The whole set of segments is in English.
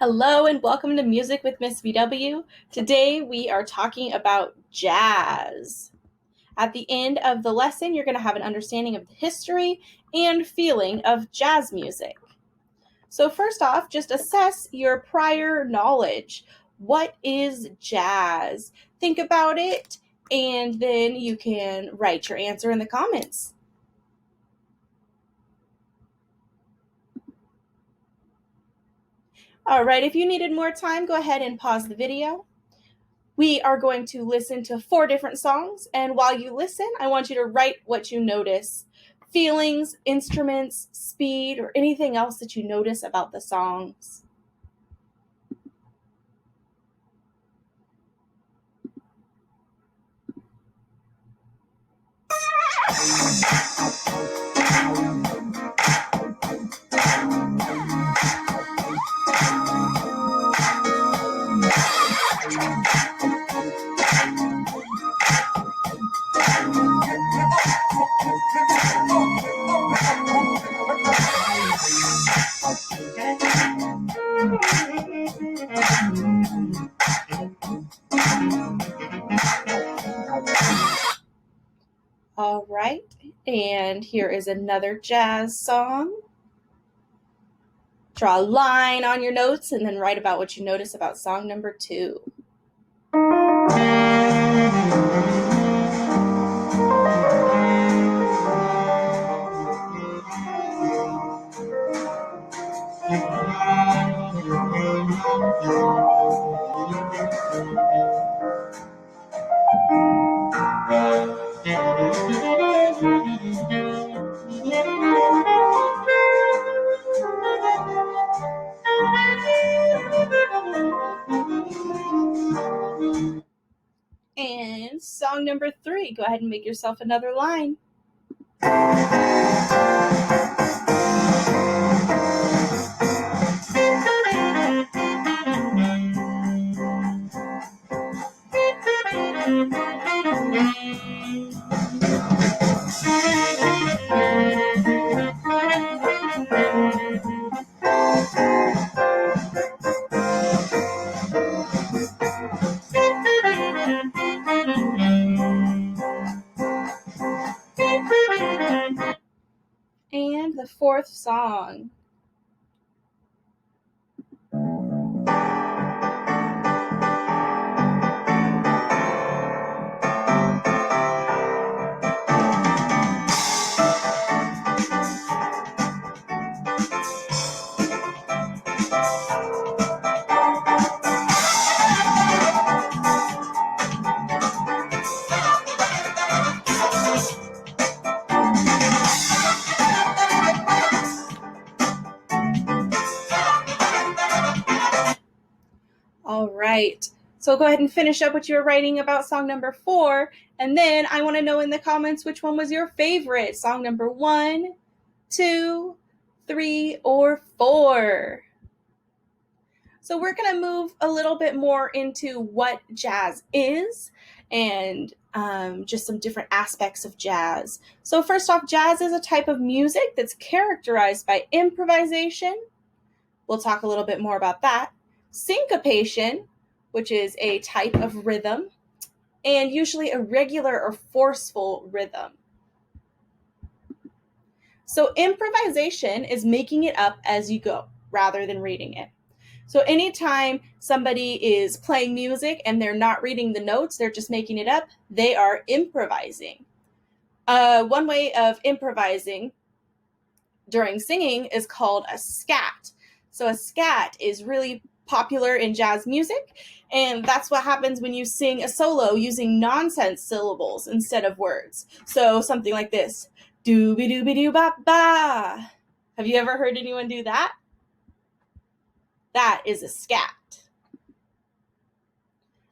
Hello and welcome to Music with Miss VW. Today we are talking about jazz. At the end of the lesson, you're going to have an understanding of the history and feeling of jazz music. So first off, just assess your prior knowledge. What is jazz? Think about it, and then you can write your answer in the comments. All right, if you needed more time, go ahead and pause the video. We are going to listen to 4 different songs, and while you listen, I want you to write what you notice. Feelings, instruments, speed, or anything else that you notice about the songs. All right, and here is another jazz song. Draw a line on your notes and then write about what you notice about song number 2. And song number 3, go ahead and make yourself another line. And the 4th song. All right, so go ahead and finish up what you were writing about song number 4, and then I want to know in the comments which one was your favorite, song number 1, 2, 3, or 4. So we're going to move a little bit more into what jazz is and just some different aspects of jazz. So first off, jazz is a type of music that's characterized by improvisation. We'll talk a little bit more about that. Syncopation, which is a type of rhythm, and usually a regular or forceful rhythm. So improvisation is making it up as you go rather than reading it. So anytime somebody is playing music and they're not reading the notes, they're just making it up, they are improvising. One way of improvising during singing is called a scat. So a scat is really popular in jazz music, and that's what happens when you sing a solo using nonsense syllables instead of words. So something like this, dooby-dooby-doo-ba-ba. Have you ever heard anyone do that? That is a scat.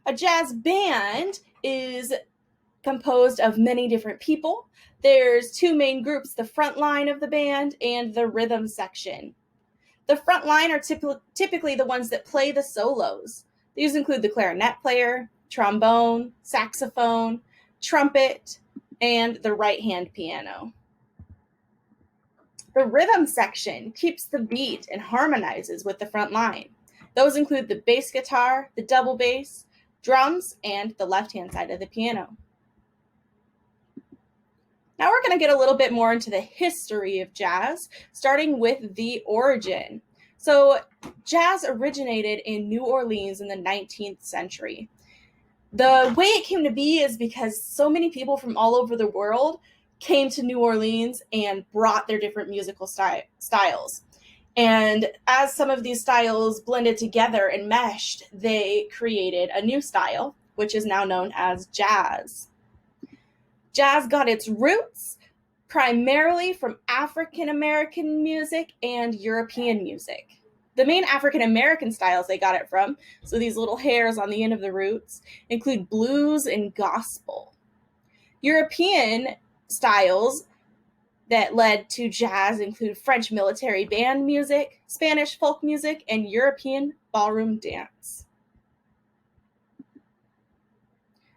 A jazz band is composed of many different people. There's 2 main groups, the front line of the band and the rhythm section. The front line are typically the ones that play the solos. These include the clarinet player, trombone, saxophone, trumpet, and the right-hand piano. The rhythm section keeps the beat and harmonizes with the front line. Those include the bass guitar, the double bass, drums, and the left-hand side of the piano. Now we're going to get a little bit more into the history of jazz, starting with the origin. So jazz originated in New Orleans in the 19th century. The way it came to be is because so many people from all over the world came to New Orleans and brought their different musical styles. And as some of these styles blended together and meshed, they created a new style, which is now known as jazz. Jazz got its roots primarily from African American music and European music. The main African American styles they got it from, so these little hairs on the end of the roots, include blues and gospel. European styles that led to jazz include French military band music, Spanish folk music, and European ballroom dance.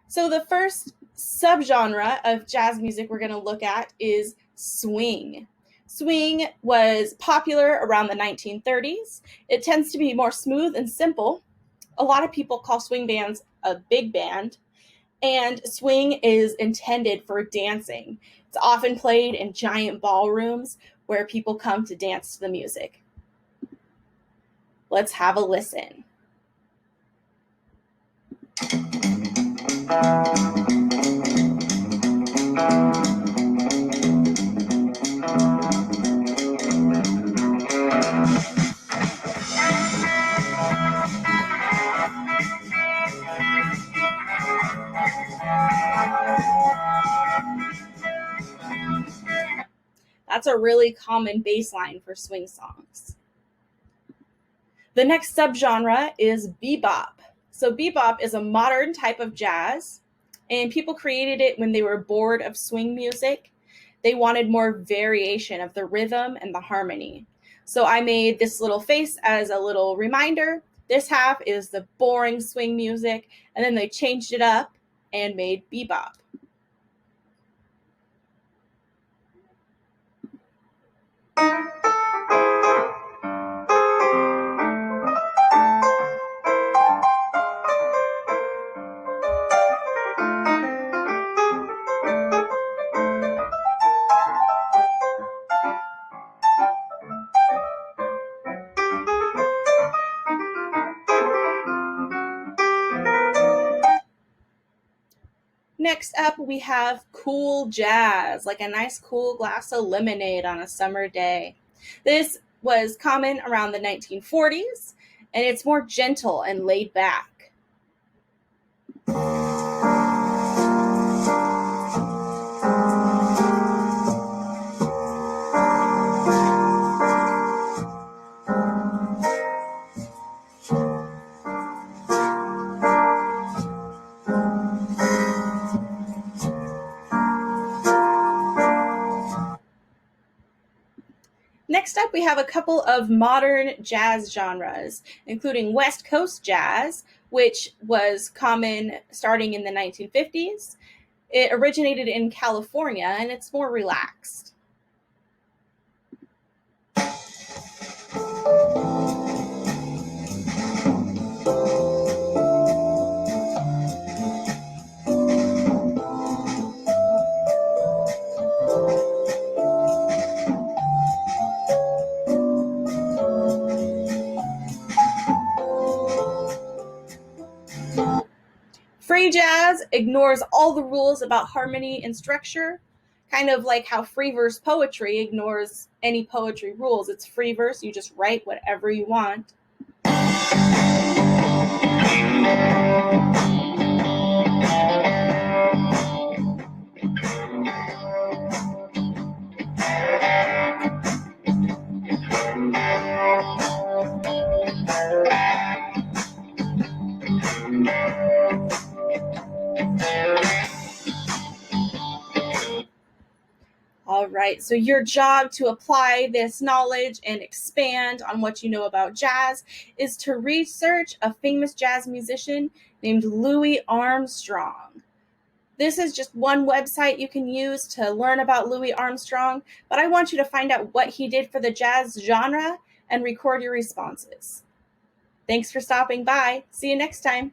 So the first subgenre of jazz music we're going to look at is swing. Swing was popular around the 1930s. It tends to be more smooth and simple. A lot of people call swing bands a big band, and swing is intended for dancing. It's often played in giant ballrooms where people come to dance to the music. Let's have a listen. That's a really common bass line for swing songs. The next subgenre is bebop. So bebop is a modern type of jazz, and people created it when they were bored of swing music. They wanted more variation of the rhythm and the harmony. So I made this little face as a little reminder. This half is the boring swing music, and then they changed it up and made bebop. Next up, we have cool jazz, like a nice cool glass of lemonade on a summer day. This was common around the 1940s, and it's more gentle and laid back. Next up, we have a couple of modern jazz genres, including West Coast jazz, which was common starting in the 1950s. It originated in California, and it's more relaxed. Free jazz ignores all the rules about harmony and structure, kind of like how free verse poetry ignores any poetry rules. It's free verse, you just write whatever you want. All right, so your job to apply this knowledge and expand on what you know about jazz is to research a famous jazz musician named Louis Armstrong. This is just one website you can use to learn about Louis Armstrong, but I want you to find out what he did for the jazz genre and record your responses. Thanks for stopping by. See you next time.